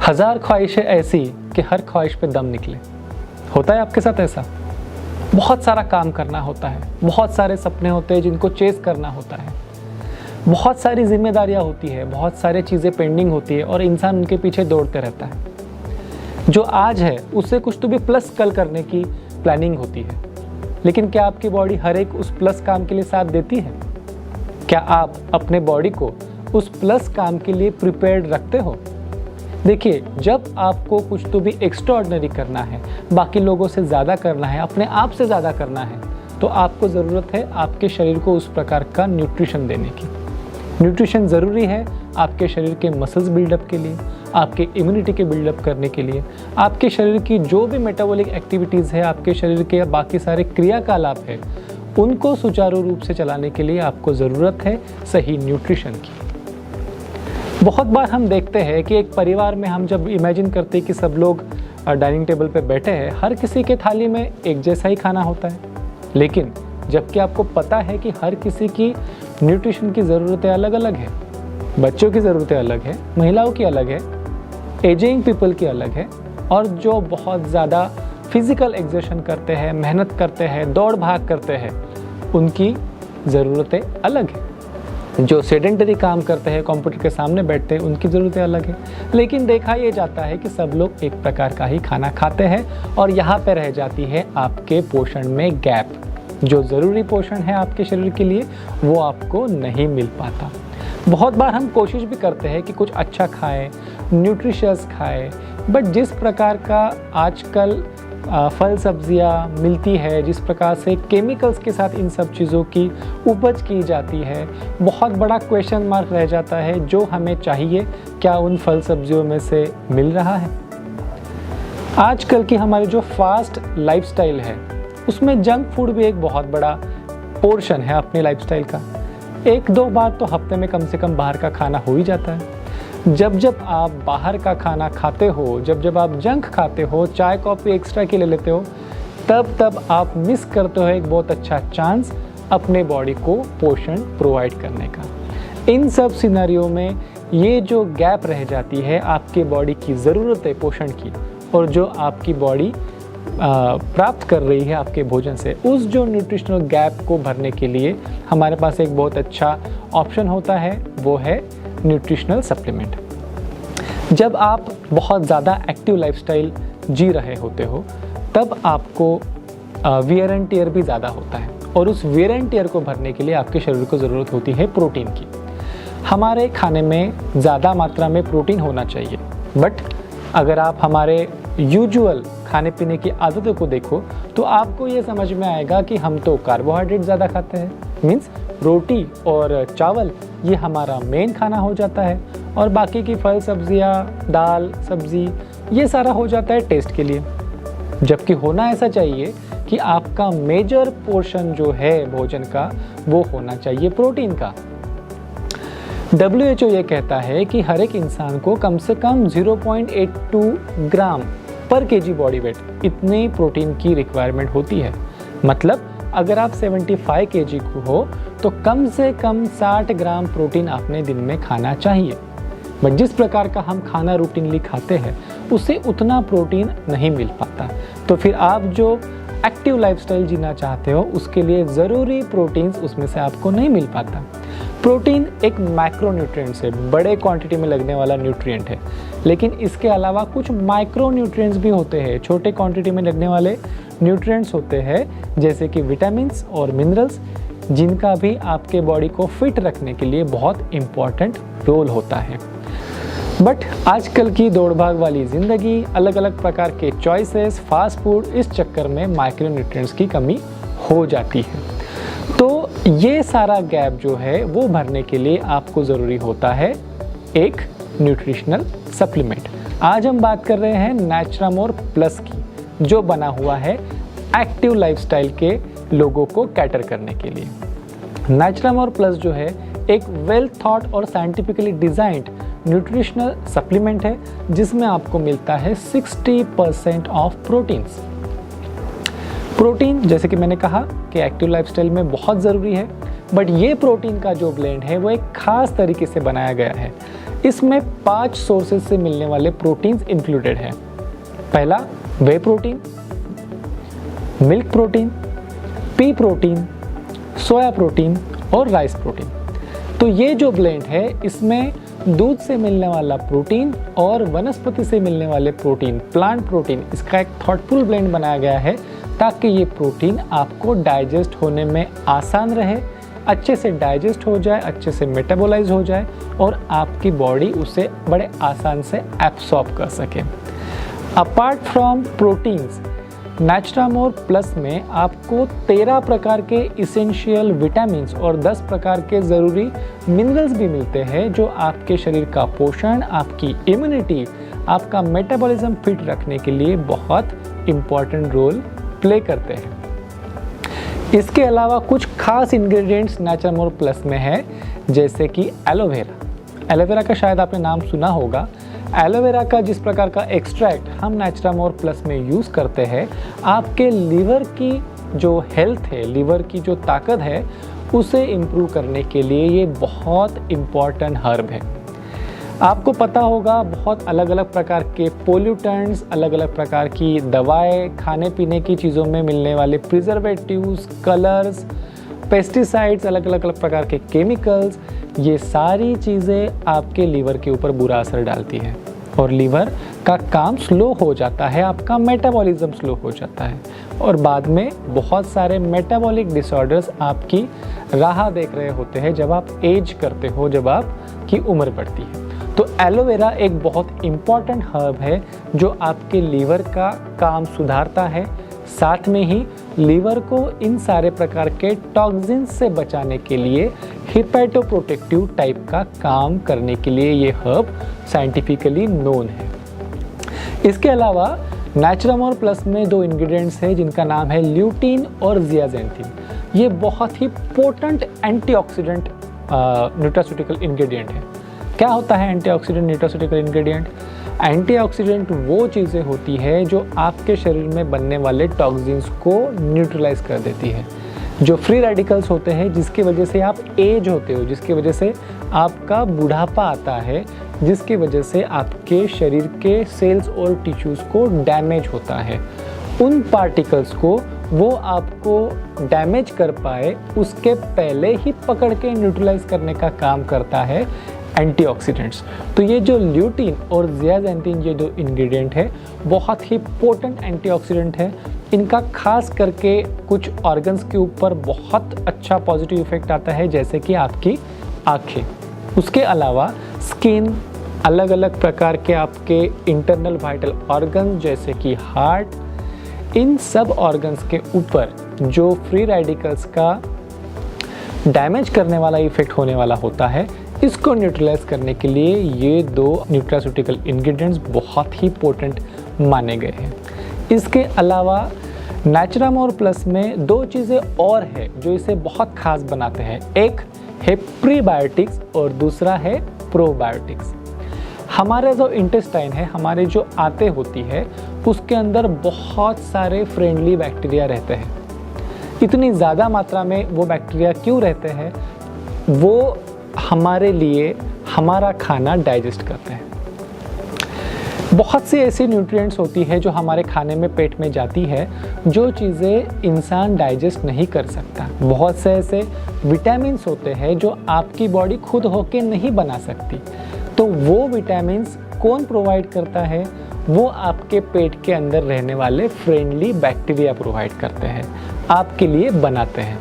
हजार ख्वाहिशें ऐसी कि हर ख्वाहिश पे दम निकले। होता है आपके साथ ऐसा? बहुत सारा काम करना होता है, बहुत सारे सपने होते हैं जिनको चेस करना होता है, बहुत सारी जिम्मेदारियां होती है, बहुत सारी चीज़ें पेंडिंग होती है और इंसान उनके पीछे दौड़ते रहता है। जो आज है उससे कुछ तो भी प्लस कल करने की प्लानिंग होती है, लेकिन क्या आपकी बॉडी हर एक उस प्लस काम के लिए साथ देती है? क्या आप अपने बॉडी को उस प्लस काम के लिए प्रिपेयर्ड रखते हो? देखिए, जब आपको कुछ तो भी एक्स्ट्राऑर्डिनरी करना है, बाकी लोगों से ज़्यादा करना है, अपने आप से ज़्यादा करना है, तो आपको ज़रूरत है आपके शरीर को उस प्रकार का न्यूट्रिशन देने की। न्यूट्रिशन ज़रूरी है आपके शरीर के मसल्स बिल्डअप के लिए, आपके इम्यूनिटी के बिल्डअप करने के लिए, आपके शरीर की जो भी मेटाबॉलिक एक्टिविटीज़ है, आपके शरीर के बाकी सारे क्रियाकलाप है, उनको सुचारू रूप से चलाने के लिए आपको ज़रूरत है सही न्यूट्रिशन की। बहुत बार हम देखते हैं कि एक परिवार में हम जब इमेजिन करते हैं कि सब लोग डाइनिंग टेबल पे बैठे हैं, हर किसी के थाली में एक जैसा ही खाना होता है, लेकिन जबकि आपको पता है कि हर किसी की न्यूट्रिशन की ज़रूरतें अलग अलग है। बच्चों की ज़रूरतें अलग है, महिलाओं की अलग है, एजिंग पीपल की अलग है, और जो बहुत ज़्यादा फिज़िकल एक्सर्शन करते हैं, मेहनत करते हैं, दौड़ भाग करते हैं, उनकी ज़रूरतें अलग है। जो सेडेंटरी काम करते हैं, कंप्यूटर के सामने बैठते हैं, उनकी ज़रूरतें अलग है। लेकिन देखा ये जाता है कि सब लोग एक प्रकार का ही खाना खाते हैं और यहाँ पे रह जाती है आपके पोषण में गैप। जो ज़रूरी पोषण है आपके शरीर के लिए वो आपको नहीं मिल पाता। बहुत बार हम कोशिश भी करते हैं कि कुछ अच्छा खाएं, न्यूट्रिशियस खाएं, बट जिस प्रकार का आजकल फल सब्जियां मिलती है, जिस प्रकार से केमिकल्स के साथ इन सब चीज़ों की उपज की जाती है, बहुत बड़ा क्वेश्चन मार्क रह जाता है। जो हमें चाहिए क्या उन फल सब्जियों में से मिल रहा है? आजकल की हमारी जो फास्ट लाइफस्टाइल है उसमें जंक फूड भी एक बहुत बड़ा पोर्शन है अपनी लाइफस्टाइल का। एक दो बार तो हफ्ते में कम से कम बाहर का खाना हो ही जाता है। जब जब आप बाहर का खाना खाते हो, जब जब आप जंक खाते हो, चाय कॉफ़ी एक्स्ट्रा के ले लेते हो, तब तब आप मिस करते हो एक बहुत अच्छा चांस अपने बॉडी को पोषण प्रोवाइड करने का। इन सब सिनेरियो में ये जो गैप रह जाती है आपके बॉडी की ज़रूरत है पोषण की, और जो आपकी बॉडी प्राप्त कर रही है आपके भोजन से, उस जो न्यूट्रिशनल गैप को भरने के लिए हमारे पास एक बहुत अच्छा ऑप्शन होता है, वो है न्यूट्रिशनल सप्लीमेंट। जब आप बहुत ज़्यादा एक्टिव लाइफस्टाइल जी रहे होते हो, तब आपको वियर एंड टियर भी ज़्यादा होता है, और उस वियर एंड टियर को भरने के लिए आपके शरीर को ज़रूरत होती है प्रोटीन की। हमारे खाने में ज़्यादा मात्रा में प्रोटीन होना चाहिए, बट अगर आप हमारे यूजुअल खाने पीने की आदतों को देखो तो आपको ये समझ में आएगा कि हम तो कार्बोहाइड्रेट ज़्यादा खाते हैं, मीन्स रोटी और चावल ये हमारा मेन खाना हो जाता है, और बाकी की फल सब्जियां, दाल, सब्जी ये सारा हो जाता है टेस्ट के लिए। जबकि होना ऐसा चाहिए कि आपका मेजर पोर्शन जो है भोजन का वो होना चाहिए प्रोटीन का। WHO ये कहता है कि हर एक इंसान को कम से कम 0.82 ग्राम पर केजी बॉडी वेट इतने प्रोटीन की रिक्वायरमेंट होती है। मतलब अगर आप 75 केजी को हो तो कम से कम 60 ग्राम प्रोटीन आपने दिन में खाना चाहिए। बट जिस प्रकार का हम खाना रूटीनली खाते हैं उससे उतना प्रोटीन नहीं मिल पाता, तो फिर आप जो एक्टिव लाइफस्टाइल जीना चाहते हो उसके लिए ज़रूरी प्रोटीन्स उसमें से आपको नहीं मिल पाता। प्रोटीन एक मैक्रोन्यूट्रिएंट्स है, बड़े क्वांटिटी में लगने वाला न्यूट्रिएंट है, लेकिन इसके अलावा कुछ माइक्रो न्यूट्रिएंट्स भी होते हैं, छोटे क्वांटिटी में लगने वाले न्यूट्रिएंट्स होते हैं, जैसे कि विटामिन्स और मिनरल्स, जिनका भी आपके बॉडी को फिट रखने के लिए बहुत इम्पॉर्टेंट रोल होता है। बट आजकल की दौड़ भाग वाली ज़िंदगी, अलग अलग प्रकार के चॉइसेस, फास्ट फूड, इस चक्कर में माइक्रो न्यूट्रिएंट्स की कमी हो जाती है। तो ये सारा गैप जो है वो भरने के लिए आपको ज़रूरी होता है एक न्यूट्रिशनल सप्लीमेंट। आज हम बात कर रहे हैं नैचुरामोर प्लस की, जो बना हुआ है एक्टिव लाइफस्टाइल के लोगों को कैटर करने के लिए। नैचुरामोर प्लस जो है एक वेल थॉट और साइंटिफिकली डिज़ाइंड न्यूट्रिशनल सप्लीमेंट है, जिसमें आपको मिलता है 60% ऑफ प्रोटीन्स। प्रोटीन जैसे कि मैंने कहा कि एक्टिव लाइफस्टाइल में बहुत ज़रूरी है, बट ये प्रोटीन का जो ब्लेंड है वो एक ख़ास तरीके से बनाया गया है। इसमें 5 सोर्सेज से मिलने वाले प्रोटीन्स इंक्लूडेड हैं। पहला whey protein, milk protein, pea protein, soya protein और राइस प्रोटीन। तो ये जो ब्लेंड है इसमें दूध से मिलने वाला प्रोटीन और वनस्पति से मिलने वाले प्रोटीन, प्लांट प्रोटीन, इसका एक थॉटफुल ब्लेंड बनाया गया है ताकि ये प्रोटीन आपको डाइजेस्ट होने में आसान रहे, अच्छे से डाइजेस्ट हो जाए, अच्छे से मेटाबोलाइज हो जाए और आपकी बॉडी उसे बड़े आसान से एब्सॉर्ब कर सके। अपार्ट फ्रॉम प्रोटीन्स, नेचुरामोर प्लस में आपको 13 प्रकार के इसेंशियल विटामिन्स और 10 प्रकार के ज़रूरी मिनरल्स भी मिलते हैं जो आपके शरीर का पोषण, आपकी इम्यूनिटी, आपका मेटाबॉलिज्म फिट रखने के लिए बहुत इम्पॉर्टेंट रोल प्ले करते हैं। इसके अलावा कुछ खास इंग्रेडिएंट्स नेचुरामोर प्लस में है, जैसे कि एलोवेरा। एलोवेरा का शायद आपने नाम सुना होगा। एलोवेरा का जिस प्रकार का एक्सट्रैक्ट हम नेचुरामोर प्लस में यूज़ करते हैं, आपके लीवर की जो हेल्थ है, लीवर की जो ताकत है, उसे इम्प्रूव करने के लिए ये बहुत इम्पॉर्टेंट हर्ब है। आपको पता होगा बहुत अलग अलग प्रकार के पोल्यूटेंट्स, अलग अलग प्रकार की दवाएं, खाने पीने की चीज़ों में मिलने वाले प्रिजर्वेटिव्स, कलर्स, पेस्टिसाइड्स, अलग अलग प्रकार के केमिकल्स, ये सारी चीज़ें आपके लीवर के ऊपर बुरा असर डालती है और लीवर का काम स्लो हो जाता है, आपका मेटाबॉलिज्म स्लो हो जाता है और बाद में बहुत सारे मेटाबॉलिक डिसऑर्डर्स आपकी राह देख रहे होते हैं जब आप एज करते हो, जब आपकी उम्र बढ़ती है। तो एलोवेरा एक बहुत इम्पॉर्टेंट हर्ब है जो आपके लीवर का काम सुधारता है, साथ में ही लीवर को इन सारे प्रकार के टॉक्सिन्स से बचाने के लिए हिपैटोप्रोटेक्टिव टाइप का काम करने के लिए ये हर्ब साइंटिफिकली नोन है। इसके अलावा नेचुरामोर प्लस में 2 इंग्रेडिएंट्स हैं जिनका नाम है ल्यूटीन और ज़ियाज़ेंथिन। ये बहुत ही पोटेंट एंटीऑक्सीडेंट न्यूट्रास्यूटिकल इंग्रेडिएंट है। क्या होता है एंटीऑक्सीडेंट न्यूट्रास्यूटिकल इंग्रेडिएंट? एंटीऑक्सीडेंट वो चीज़ें होती है जो आपके शरीर में बनने वाले टॉक्सिन्स को न्यूट्रलाइज कर देती है। जो फ्री रेडिकल्स होते हैं जिसकी वजह से आप एज होते हो, जिसकी वजह से आपका बुढ़ापा आता है, जिसकी वजह से आपके शरीर के सेल्स और टिश्यूज़ को डैमेज होता है, उन पार्टिकल्स को वो आपको डैमेज कर पाए उसके पहले ही पकड़ के न्यूट्रलाइज करने का काम करता है एंटीऑक्सीडेंट्स। तो ये जो ल्यूटीन और ज़ियाज़ेंथिन ये 2 इंग्रेडिएंट है बहुत ही पोटेंट एंटीऑक्सीडेंट है। इनका खास करके कुछ ऑर्गन्स के ऊपर बहुत अच्छा पॉजिटिव इफेक्ट आता है, जैसे कि आपकी आँखें। उसके अलावा स्किन, अलग अलग प्रकार के आपके इंटरनल वाइटल ऑर्गन्स जैसे कि हार्ट, इन सब ऑर्गन्स के ऊपर जो फ्री रेडिकल्स का डैमेज करने वाला इफेक्ट होने वाला होता है, इसको न्यूट्रलाइज करने के लिए ये 2 न्यूट्रास्यूटिकल इंग्रेडिएंट्स बहुत ही पोटेंट माने गए हैं। इसके अलावा नेचुरामोर प्लस में 2 चीज़ें और है जो इसे बहुत खास बनाते हैं। एक है प्रीबायोटिक्स और दूसरा है प्रोबायोटिक्स। हमारे जो इंटेस्टाइन है, हमारे जो आंतें होती है, उसके अंदर बहुत सारे फ्रेंडली बैक्टीरिया रहते हैं। इतनी ज़्यादा मात्रा में वो बैक्टीरिया क्यों रहते हैं? वो हमारे लिए हमारा खाना डाइजेस्ट करते हैं। बहुत सी ऐसी न्यूट्रिएंट्स होती है जो हमारे खाने में, पेट में जाती है, जो चीज़ें इंसान डाइजेस्ट नहीं कर सकता। बहुत से ऐसे विटामिन्स होते हैं जो आपकी बॉडी खुद होके नहीं बना सकती। तो वो विटामिन्स कौन प्रोवाइड करता है? वो आपके पेट के अंदर रहने वाले फ्रेंडली बैक्टीरिया प्रोवाइड करते हैं, आपके लिए बनाते हैं।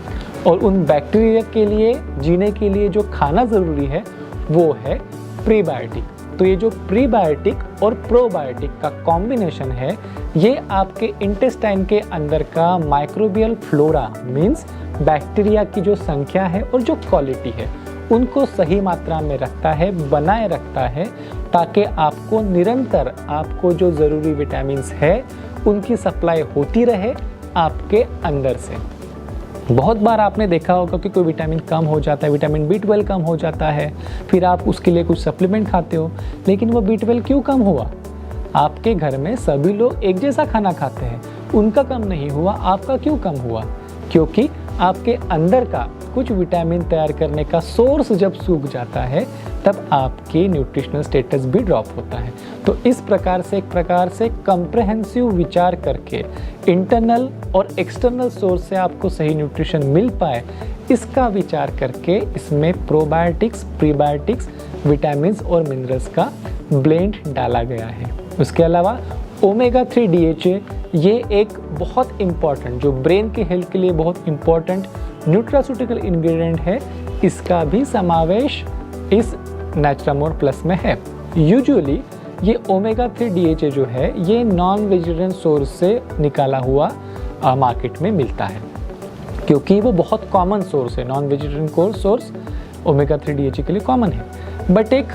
और उन बैक्टीरिया के लिए जीने के लिए जो खाना ज़रूरी है वो है प्रीबायोटिक। तो ये जो प्रीबायोटिक और प्रोबायोटिक का कॉम्बिनेशन है, ये आपके इंटेस्टाइन के अंदर का माइक्रोबियल फ्लोरा मीन्स बैक्टीरिया की जो संख्या है और जो क्वालिटी है, उनको सही मात्रा में रखता है, बनाए रखता है, ताकि आपको निरंतर आपको जो ज़रूरी विटामिन्स है उनकी सप्लाई होती रहे आपके अंदर से। बहुत बार आपने देखा होगा कि कोई विटामिन कम हो जाता है, विटामिन B12 कम हो जाता है, फिर आप उसके लिए कुछ सप्लीमेंट खाते हो, लेकिन वो B12 क्यों कम हुआ? आपके घर में सभी लोग एक जैसा खाना खाते हैं, उनका कम नहीं हुआ, आपका क्यों कम हुआ? क्योंकि आपके अंदर का कुछ विटामिन तैयार करने का सोर्स जब सूख जाता है तब आपके न्यूट्रिशनल स्टेटस भी ड्रॉप होता है। तो इस प्रकार से एक प्रकार से कंप्रहेंसिव विचार करके इंटरनल और एक्सटर्नल सोर्स से आपको सही न्यूट्रिशन मिल पाए, इसका विचार करके इसमें प्रोबायोटिक्स, प्रीबायोटिक्स, विटामिन्स और मिनरल्स का ब्लेंड डाला गया है। उसके अलावा ओमेगा 3 DHA ये एक बहुत इम्पॉर्टेंट, जो ब्रेन के हेल्थ के लिए बहुत इम्पॉर्टेंट न्यूट्रास्यूटिकल इंग्रेडिएंट है, इसका भी समावेश इस नैचुरामोर प्लस में है। यूजुअली ये ओमेगा 3 DHA जो है ये नॉन वेजिटेरियन सोर्स से निकाला हुआ मार्केट में मिलता है, क्योंकि वो बहुत कॉमन सोर्स है। Non vegetarian source omega 3 DHA के लिए कॉमन है। बट एक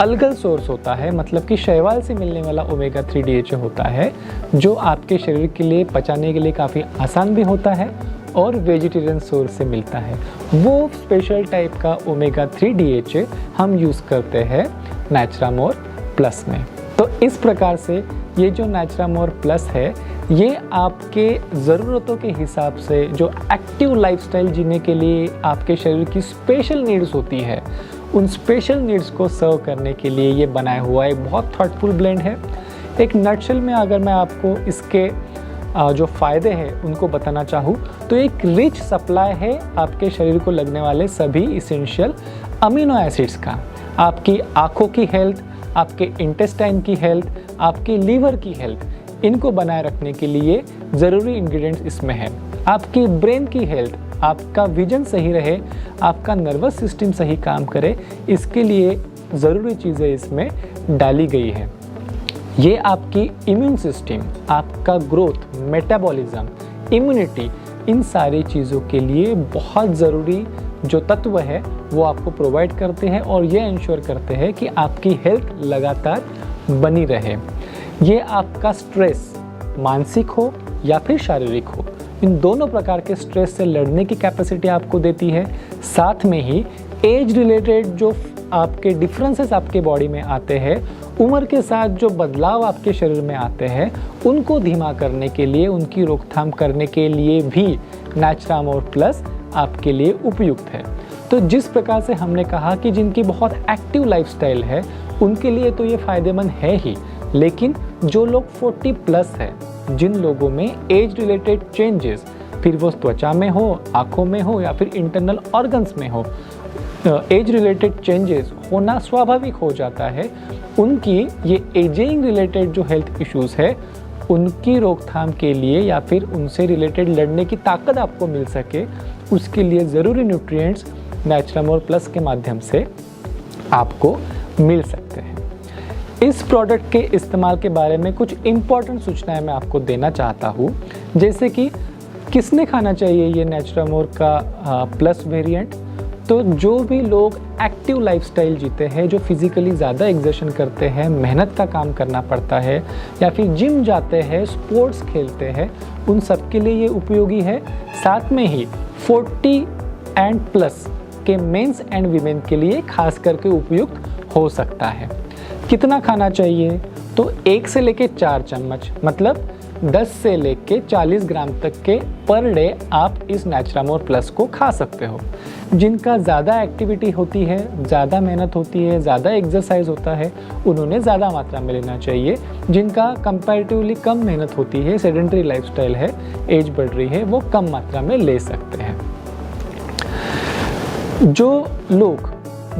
अलगल सोर्स होता है, मतलब कि शैवाल से मिलने वाला ओमेगा 3 DHA होता है, जो आपके शरीर के लिए पचाने के लिए काफ़ी आसान भी होता है और वेजिटेरियन सोर्स से मिलता है। वो स्पेशल टाइप का ओमेगा 3 DHA हम यूज़ करते हैं नैचुरामोर प्लस में। तो इस प्रकार से ये जो नैचुरामोर प्लस है ये आपके ज़रूरतों के हिसाब से, जो एक्टिव लाइफस्टाइल जीने के लिए आपके शरीर की स्पेशल नीड्स होती है, उन स्पेशल नीड्स को सर्व करने के लिए ये बनाया हुआ एक बहुत थॉटफुल ब्लेंड है। एक नटशेल में अगर मैं आपको इसके जो फ़ायदे हैं उनको बताना चाहूँ तो एक रिच सप्लाई है आपके शरीर को लगने वाले सभी इसेंशियल अमीनो एसिड्स का। आपकी आँखों की हेल्थ, आपके इंटेस्टाइन की हेल्थ, आपके लीवर की हेल्थ, इनको बनाए रखने के लिए ज़रूरी इंग्रेडिएंट्स इसमें है। आपकी ब्रेन की हेल्थ, आपका विजन सही रहे, आपका नर्वस सिस्टम सही काम करे, इसके लिए ज़रूरी चीज़ें इसमें डाली गई है। ये आपकी इम्यून सिस्टम, आपका ग्रोथ, मेटाबॉलिज्म, इम्यूनिटी, इन सारी चीज़ों के लिए बहुत ज़रूरी जो तत्व है वो आपको प्रोवाइड करते हैं और ये इंश्योर करते हैं कि आपकी हेल्थ लगातार बनी रहे। ये आपका स्ट्रेस, मानसिक हो या फिर शारीरिक हो, इन दोनों प्रकार के स्ट्रेस से लड़ने की कैपेसिटी आपको देती है। साथ में ही एज रिलेटेड जो आपके डिफरेंसेस आपके बॉडी में आते हैं, उम्र के साथ जो बदलाव आपके शरीर में आते हैं, उनको धीमा करने के लिए, उनकी रोकथाम करने के लिए भी नैचुरामोर प्लस आपके लिए उपयुक्त है। तो जिस प्रकार से हमने कहा कि जिनकी बहुत एक्टिव लाइफस्टाइल है उनके लिए तो ये फ़ायदेमंद है ही, लेकिन जो लोग 40 प्लस है, जिन लोगों में एज रिलेटेड चेंजेस, फिर वो त्वचा में हो, आँखों में हो या फिर इंटरनल ऑर्गन्स में हो, एज रिलेटेड चेंजेस होना स्वाभाविक हो जाता है, उनकी ये एजिंग रिलेटेड जो हेल्थ इश्यूज़ है उनकी रोकथाम के लिए या फिर उनसे रिलेटेड लड़ने की ताकत आपको मिल सके, उसके लिए ज़रूरी न्यूट्रिएंट्स नैचुरामोर प्लस के माध्यम से आपको मिल सकते हैं। इस प्रोडक्ट के इस्तेमाल के बारे में कुछ इम्पॉर्टेंट सूचनाएं मैं आपको देना चाहता हूँ, जैसे कि किसने खाना चाहिए ये नैचुरामोर का प्लस वेरिएंट। तो जो भी लोग एक्टिव लाइफस्टाइल जीते हैं, जो फिज़िकली ज़्यादा एक्सर्शन करते हैं, मेहनत का काम करना पड़ता है या फिर जिम जाते हैं, स्पोर्ट्स खेलते हैं, उन सब के लिए ये उपयोगी है। साथ में ही 40 एंड प्लस के मेंस एंड वीमेन के लिए खास करके उपयुक्त हो सकता है। कितना खाना चाहिए? तो 1 से लेके 4 चम्मच, मतलब 10 से लेके 40 ग्राम तक के पर डे आप इस नैचुरामोर प्लस को खा सकते हो। जिनका ज़्यादा एक्टिविटी होती है, ज़्यादा मेहनत होती है, ज़्यादा एक्सरसाइज होता है, उन्होंने ज़्यादा मात्रा में लेना चाहिए। जिनका कंपैरेटिवली कम मेहनत होती है, सेडेंटरी लाइफस्टाइल है, एज बढ़ रही है, वो कम मात्रा में ले सकते हैं। जो लोग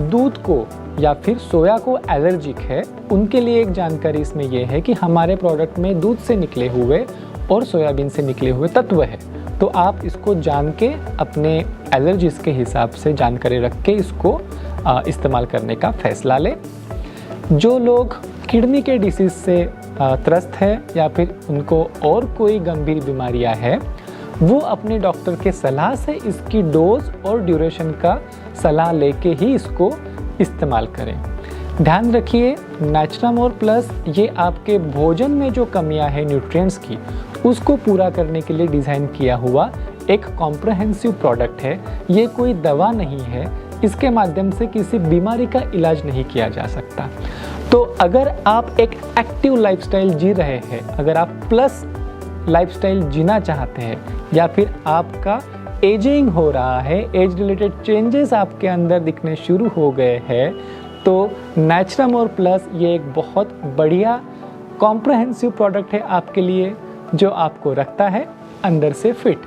दूध को या फिर सोया को एलर्जिक है, उनके लिए एक जानकारी इसमें यह है कि हमारे प्रोडक्ट में दूध से निकले हुए और सोयाबीन से निकले हुए तत्व है, तो आप इसको जान के अपने एलर्जीज के हिसाब से जानकारी रख के इसको इस्तेमाल करने का फैसला लें। जो लोग किडनी के डिसीज़ से त्रस्त है या फिर उनको और कोई गंभीर बीमारियां हैं, वो अपने डॉक्टर के सलाह से इसकी डोज और ड्यूरेशन का सलाह लेके ही इसको इस्तेमाल करें। ध्यान रखिए, नैचुरामोर प्लस ये आपके भोजन में जो कमियां हैं न्यूट्रिएंट्स की, उसको पूरा करने के लिए डिज़ाइन किया हुआ एक कॉम्प्रहेंसिव प्रोडक्ट है। ये कोई दवा नहीं है, इसके माध्यम से किसी बीमारी का इलाज नहीं किया जा सकता। तो अगर आप एक एक्टिव लाइफस्टाइल जी रहे हैं, अगर आप प्लस लाइफस्टाइल जीना चाहते हैं या फिर आपका एजिंग हो रहा है, एज रिलेटेड चेंजेस आपके अंदर दिखने शुरू हो गए हैं, तो नेचुरामोर प्लस ये एक बहुत बढ़िया कॉम्प्रहेंसिव प्रोडक्ट है आपके लिए, जो आपको रखता है अंदर से फिट।